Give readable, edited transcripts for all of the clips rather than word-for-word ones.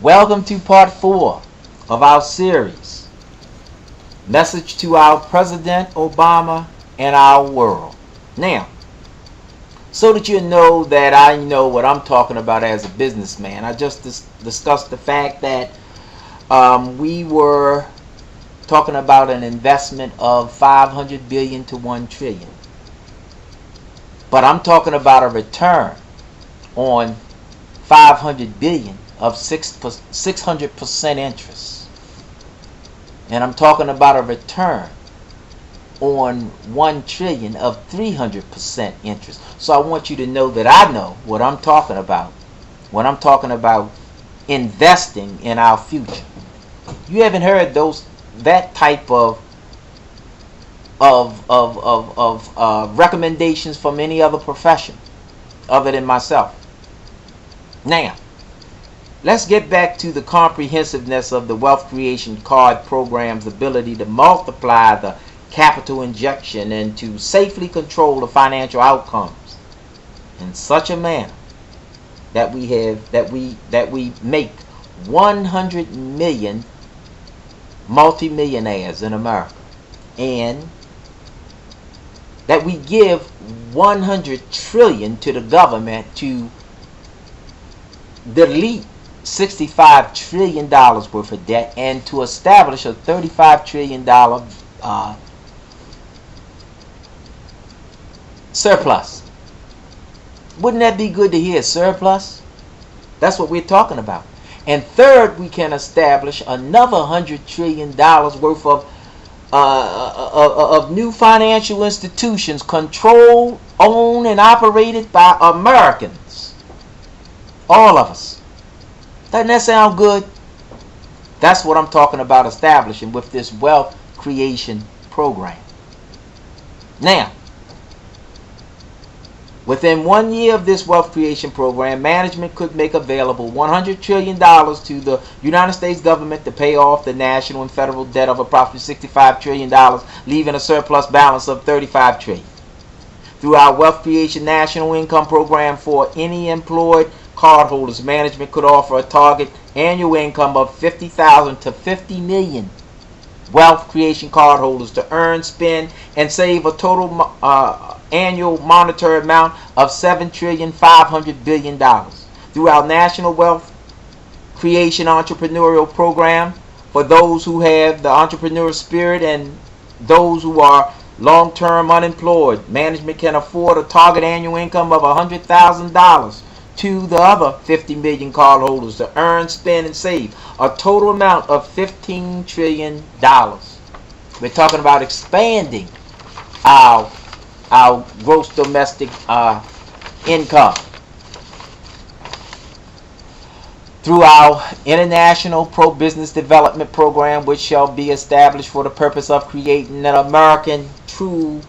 Welcome to part 4 of our series, Message to our President Obama and Our World. Now, so that you know that I know what I'm talking about as a businessman, I just discussed the fact that we were talking about an investment of 500 billion to 1 trillion. But I'm talking about a return on 500 billion of 600% interest. And I'm talking about a return on 1 trillion of 300% interest. So I want you to know that I know what I'm talking about when I'm talking about investing in our future. You haven't heard that type of recommendations from any other profession other than myself. Now, let's get back to the comprehensiveness of the wealth creation card program's ability to multiply the capital injection and to safely control the financial outcomes in such a manner that we make 100 million multimillionaires in America, and that we give 100 trillion to the government to delete $65 trillion worth of debt and to establish a $35 trillion surplus. Wouldn't that be good to hear? Surplus? That's what we're talking about. And third, we can establish another $100 trillion worth of new financial institutions controlled, owned, and operated by Americans. All of us. Doesn't that sound good? That's what I'm talking about establishing with this wealth creation program. Now, within 1 year of this wealth creation program, management could make available $100 trillion to the United States government to pay off the national and federal debt of approximately $65 trillion, leaving a surplus balance of $35 trillion. Through our wealth creation national income program for any employed cardholders, management could offer a target annual income of $50,000 to $50 million wealth creation cardholders to earn, spend, and save a total annual monetary amount of $7,500 billion. Through our national wealth creation entrepreneurial program for those who have the entrepreneurial spirit and those who are long-term unemployed, management can afford a target annual income of $100,000 to the other 50 million cardholders to earn, spend, and save a total amount of $15 trillion. We're talking about expanding our gross domestic income. Through our international pro-business development program, which shall be established for the purpose of creating an American true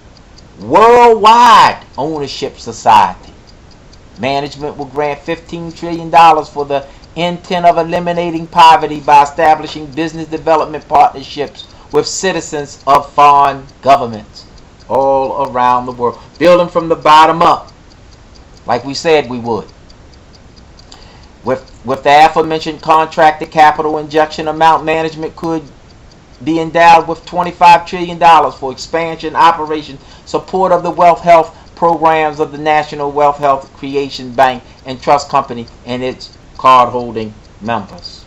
worldwide ownership society. Management will grant $15 trillion for the intent of eliminating poverty by establishing business development partnerships with citizens of foreign governments all around the world. Building from the bottom up, like we said we would. With the aforementioned contracted capital injection amount, management could be endowed with $25 trillion for expansion, operation, support of the wealth health programs of the National Wealth Health Creation Bank and Trust Company and its card-holding members.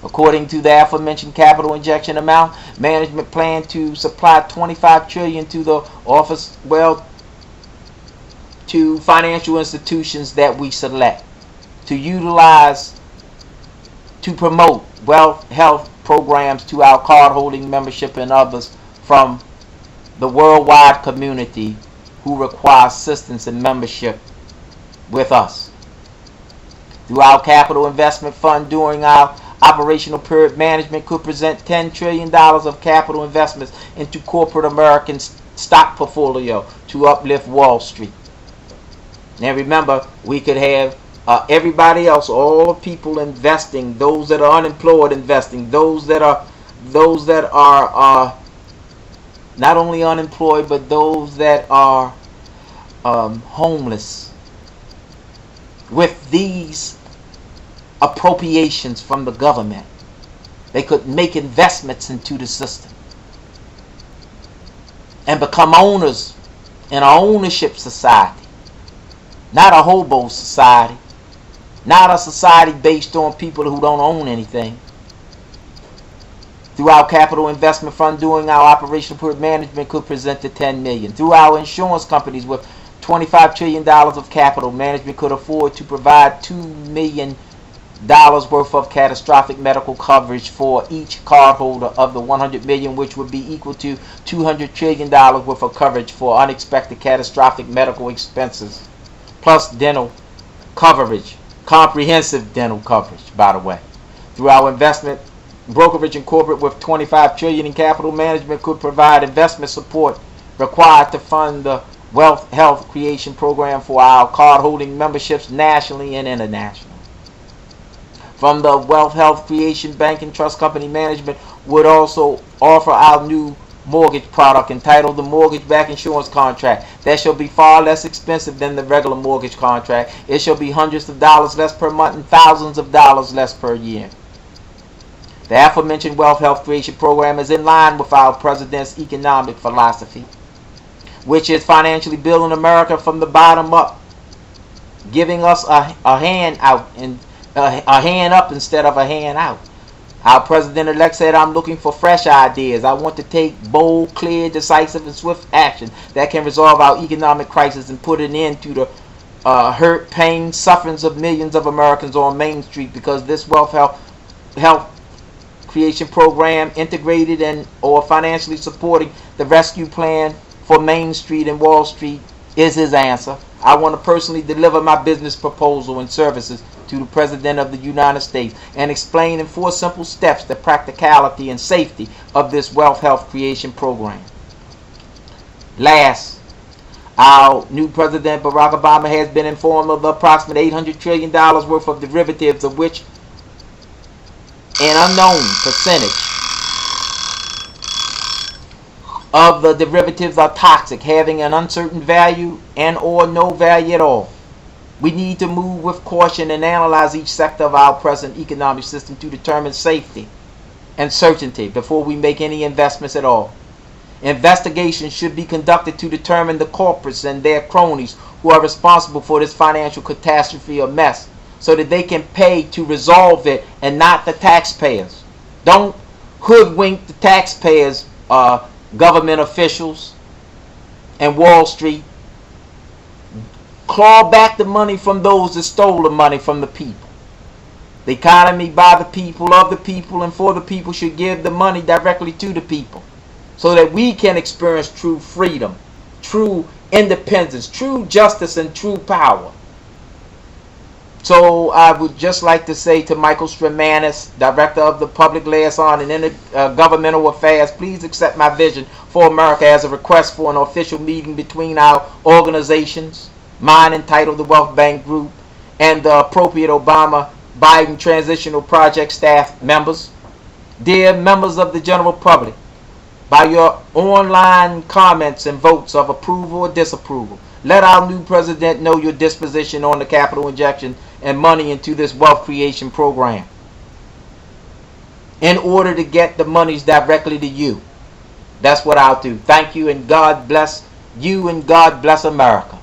According to the aforementioned capital injection amount, management planned to supply $25 trillion to the office, to financial institutions that we select to utilize to promote wealth health programs to our card-holding membership and others from the worldwide community who require assistance and membership with us. Through our capital investment fund during our operational period, management could present $10 trillion of capital investments into corporate American stock portfolio to uplift Wall Street. Now remember, we could have everybody else, all the people investing, those that are unemployed investing, those that are not only unemployed, but those that are homeless. With these appropriations from the government. They could make investments into the system and become owners in an ownership society, not a hobo society, not a society based on people who don't own anything. Through our capital investment fund, doing our operational management could present to $10 million. Through our insurance companies with $25 trillion of capital, management could afford to provide $2 million worth of catastrophic medical coverage for each cardholder of the $100 million, which would be equal to $200 trillion worth of coverage for unexpected catastrophic medical expenses, plus dental coverage, comprehensive dental coverage, by the way. Through our investment brokerage and corporate with $25 trillion in capital, management could provide investment support required to fund the Wealth Health Creation Program for our card-holding memberships nationally and internationally. From the Wealth Health Creation Bank and Trust Company, management would also offer our new mortgage product entitled the Mortgage-Backed Insurance Contract that shall be far less expensive than the regular mortgage contract. It shall be hundreds of dollars less per month and thousands of dollars less per year. The aforementioned Wealth Health Creation Program is in line with our President's economic philosophy, which is financially building America from the bottom up, giving us a hand out and a hand up instead of a hand out. Our President-elect said, "I'm looking for fresh ideas. I want to take bold, clear, decisive, and swift action that can resolve our economic crisis and put an end to the hurt, pain, sufferings of millions of Americans on Main Street, because this Wealth Health Creation Program, integrated and or financially supporting the rescue plan for Main Street and Wall Street, is his answer. I want to personally deliver my business proposal and services to the President of the United States and explain in 4 simple steps the practicality and safety of this Wealth Health Creation Program." Last, our new President Barack Obama has been informed of the approximate $800 trillion worth of derivatives, of which an unknown percentage of the derivatives are toxic, having an uncertain value and or no value at all. We need to move with caution and analyze each sector of our present economic system to determine safety and certainty before we make any investments at all. Investigations should be conducted to determine the culprits and their cronies who are responsible for this financial catastrophe or mess, so that they can pay to resolve it and not the taxpayers. Don't hoodwink the taxpayers, government officials, and Wall Street. Claw back the money from those that stole the money from the people. The economy by the people, of the people, and for the people should give the money directly to the people, so that we can experience true freedom, true independence, true justice, and true power. So I would just like to say to Michael Stramanis, Director of the Public Liaison and Intergovernmental Affairs, please accept my vision for America as a request for an official meeting between our organizations, mine entitled the Wealth Bank Group, and the appropriate Obama-Biden Transitional Project staff members. Dear members of the general public, by your online comments and votes of approval or disapproval, let our new president know your disposition on the capital injection and money into this wealth creation program in order to get the monies directly to you. That's what I'll do. Thank you, and God bless you, and God bless America.